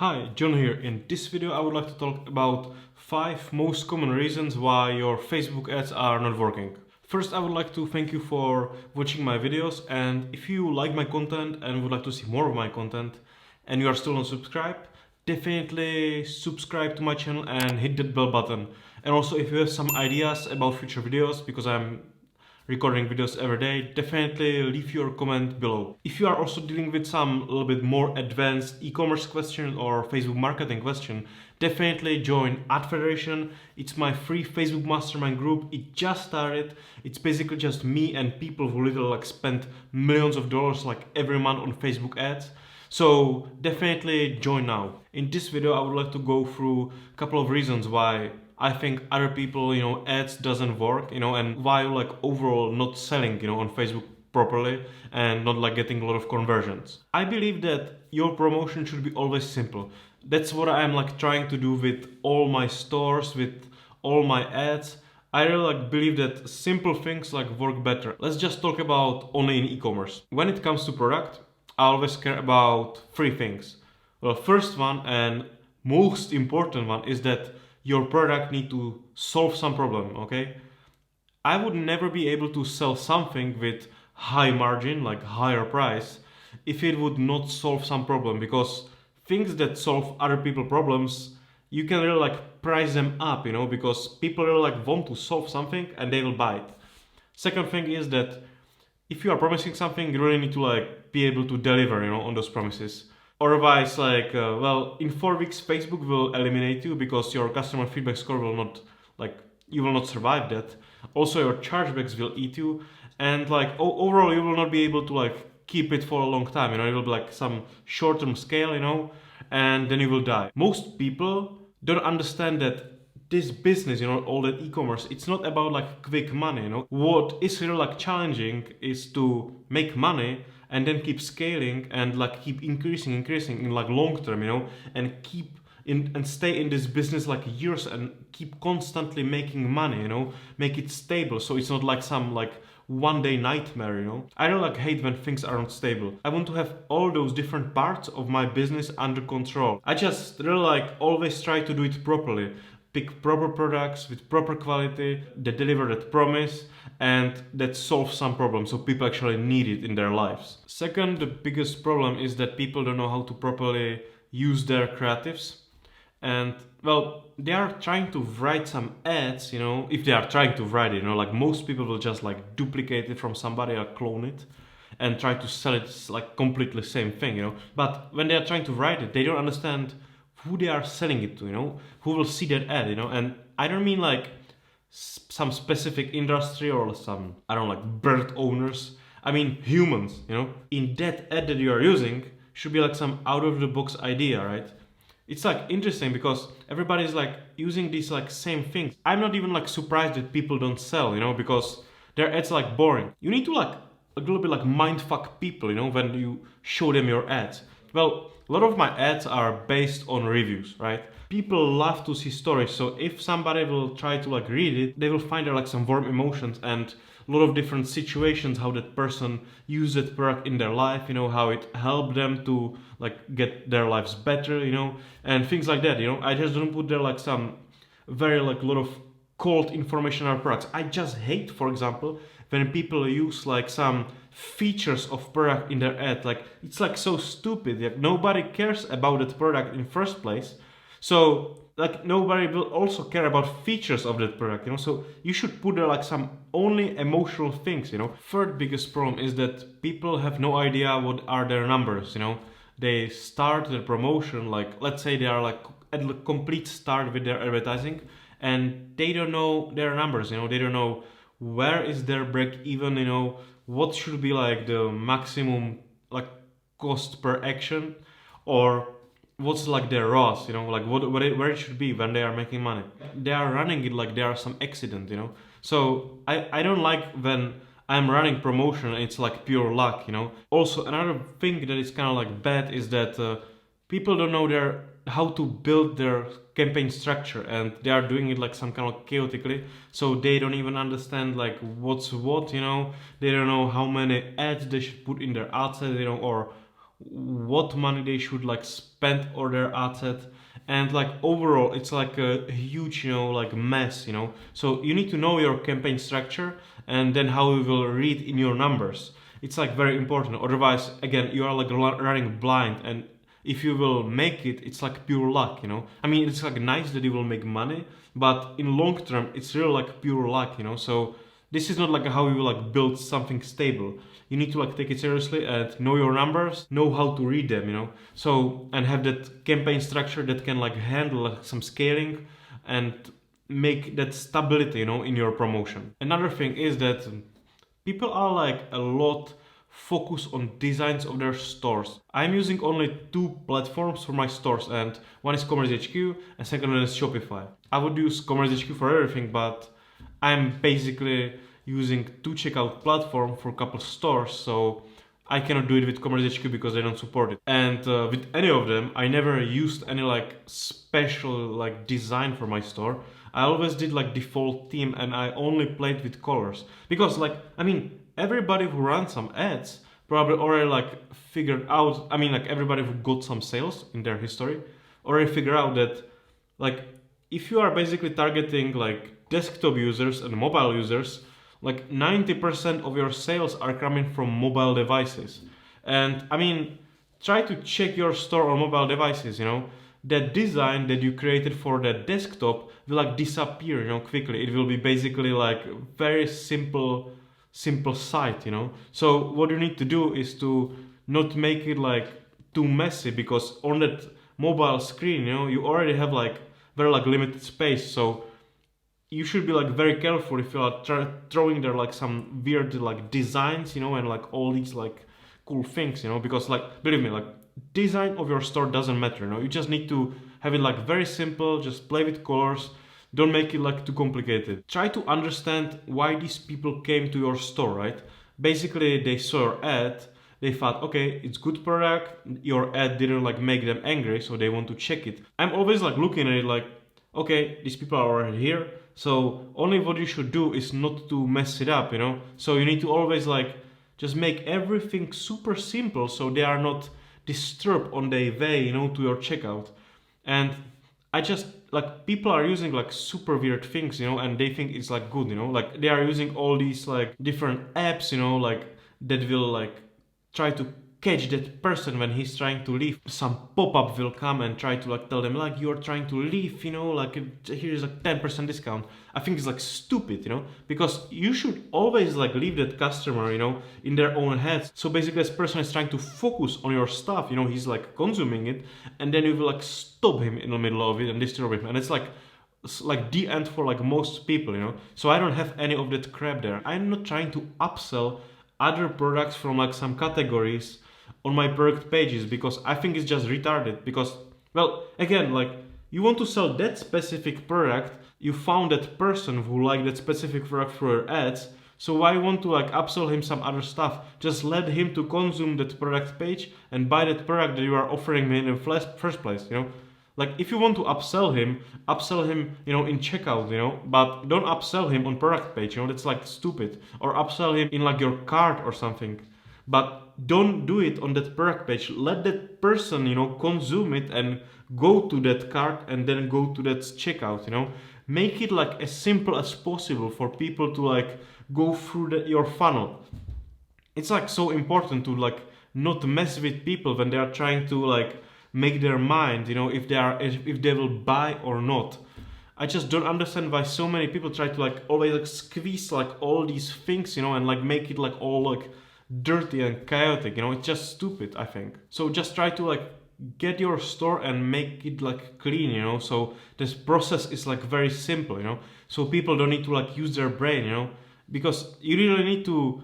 Hi, John here. In this video I would like to talk about 5 most common reasons why your Facebook ads are not working. First, I would like to thank you for watching my videos, and if you like my content and would like to see more of my content and you are still not subscribed, definitely subscribe to my channel and hit that bell button. And also, if you have some ideas about future videos, because I'm recording videos every day, definitely leave your comment below. If you are also dealing with some little bit more advanced e-commerce question or Facebook marketing question, definitely join Ad Federation. It's my free Facebook mastermind group. It just started. It's basically just me and people who literally spend millions of dollars every month on Facebook ads. So definitely join now. In this video I would like to go through a couple of reasons why I think other people, ads doesn't work, and why overall not selling, on Facebook properly and not getting a lot of conversions. I believe that your promotion should be always simple. That's what I'm trying to do with all my stores, with all my ads. I really believe that simple things work better. Let's just talk about only in e-commerce. When it comes to product, I always care about 3 things. Well, first one and most important one is that your product need to solve some problem, okay? I would never be able to sell something with high margin, higher price, if it would not solve some problem, because things that solve other people problems, you can really price them up, because people really want to solve something and they will buy it. Second thing is that if you are promising something, you really need to be able to deliver, on those promises. Otherwise, well, in 4 weeks, Facebook will eliminate you because your customer feedback score will not, you will not survive that. Also, your chargebacks will eat you, and overall, you will not be able to keep it for a long time. It will be some short-term scale, and then you will die. Most people don't understand that this business, all that e-commerce, it's not about quick money, What is really challenging is to make money and then keep scaling and keep increasing in long term, and keep in and stay in this business years and keep constantly making money, make it stable so it's not some one day nightmare, I don't hate when things are not stable. I want to have all those different parts of my business under control. I just really always try to do it properly. Pick proper products with proper quality that deliver that promise and that solve some problems so people actually need it in their lives. Second, the biggest problem is that people don't know how to properly use their creatives. And well, they are trying to write some ads, if they are trying to write it, most people will just duplicate it from somebody or clone it and try to sell it completely same thing, But when they are trying to write it, they don't understand who they are selling it to, who will see that ad, and I don't mean some specific industry or some, I don't know, bird owners. I mean humans, in that ad that you are using should be some out of the box idea, right? It's interesting because everybody's using these same things. I'm not even surprised that people don't sell, because their ads boring. You need to a little bit mind fuck people, when you show them your ads. Well, a lot of my ads are based on reviews, right? People love to see stories, so if somebody will try to read it, they will find there some warm emotions and a lot of different situations how that person used that product in their life, how it helped them to get their lives better, and things like that, I just don't put there some very lot of cold information on products. I just hate, for example, when people use some features of product in their ad. It's so stupid. Nobody cares about that product in first place. So nobody will also care about features of that product, So you should put there some only emotional things, Third biggest problem is that people have no idea what are their numbers, They start their promotion, let's say they are at the complete start with their advertising, and they don't know their numbers, They don't know where is their break even, what should be the maximum cost per action, or what's their ROAS, where it should be when they are making money. They are running it there are some accident, So I don't like when I'm running promotion and it's pure luck, Also, another thing that is kind of bad is that people don't know how to build their campaign structure, and they are doing it some kind of chaotically, so they don't even understand what's what, They don't know how many ads they should put in their ad set, or what money they should like spend on their ad set. And like overall it's like a huge, like mess, so you need to know your campaign structure and then how you will read in your numbers. It's like very important, otherwise again you are like running blind, and if you will make it, it's like pure luck, I mean, it's like nice that you will make money, but in long term it's really like pure luck, so this is not like how you like build something stable. You need to like take it seriously and know your numbers, know how to read them, so, and have that campaign structure that can like handle like some scaling and make that stability, in your promotion. Another thing is that people are like a lot focused on designs of their stores. I'm using only two platforms for my stores, and one is Commerce HQ and second one is Shopify. I would use Commerce HQ for everything, but I'm basically using two checkout platform for a couple stores, so I cannot do it with Commerce HQ because they don't support it. And with any of them, I never used any like special like design for my store. I always did like default theme, and I only played with colors because like, I mean, everybody who runs some ads probably already like figured out, I mean, like everybody who got some sales in their history already figured out that like if you are basically targeting like desktop users and mobile users, like 90% of your sales are coming from mobile devices. And I mean, try to check your store on mobile devices, that design that you created for that desktop will like disappear, quickly. It will be basically like very simple site, so what you need to do is to not make it like too messy, because on that mobile screen, you already have like very like limited space, so you should be like very careful if you are throwing there like some weird like designs, and like all these like cool things, because like, believe me, like design of your store doesn't matter, you just need to have it like very simple, just play with colors, don't make it like too complicated. Try to understand why these people came to your store, right? Basically they saw your ad, they thought, okay, it's good product, your ad didn't like make them angry, so they want to check it. I'm always like looking at it like, okay, these people are already here, so only what you should do is not to mess it up, so you need to always like just make everything super simple so they are not disturbed on their way, to your checkout. And I just like, people are using like super weird things, and they think it's like good, like they are using all these like different apps, like that will like try to catch that person when he's trying to leave. Some pop-up will come and try to like tell them like, you're trying to leave, like here's like 10% discount. I think it's like stupid, because you should always like leave that customer, in their own heads. So basically this person is trying to focus on your stuff, he's like consuming it, and then you will like stop him in the middle of it and disturb him, and it's like the end for like most people, so I don't have any of that crap there. I'm not trying to upsell other products from like some categories on my product pages, because I think it's just retarded. Because, well, again, like you want to sell that specific product, you found that person who liked that specific product for your ads, so why you want to like upsell him some other stuff? Just let him to consume that product page and buy that product that you are offering him in the first place, Like if you want to upsell him, in checkout, but don't upsell him on product page, that's like stupid. Or upsell him in like your cart or something. But don't do it on that product page. Let that person, consume it and go to that cart and then go to that checkout, Make it like as simple as possible for people to like go through your funnel. It's like so important to like not mess with people when they are trying to like make their mind, if they will buy or not. I just don't understand why so many people try to like always like squeeze like all these things, and like make it like all like dirty and chaotic, it's just stupid, I think. So just try to like get your store and make it like clean, so this process is like very simple, so people don't need to like use their brain, because you really need to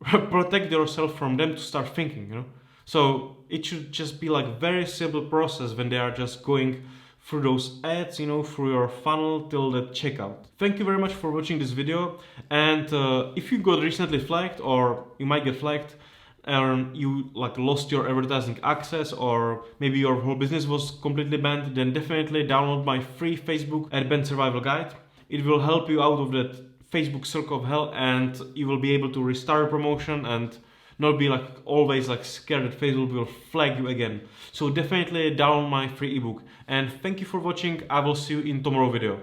protect yourself from them to start thinking, so it should just be like very simple process when they are just going through those ads, through your funnel till the checkout. Thank you very much for watching this video. And if you got recently flagged, or you might get flagged, and you like lost your advertising access, or maybe your whole business was completely banned, then definitely download my free Facebook ad ban survival guide. It will help you out of that Facebook circle of hell, and you will be able to restart your promotion and not be like always like scared that Facebook will flag you again. So definitely download my free ebook. And thank you for watching. I will see you in tomorrow's video.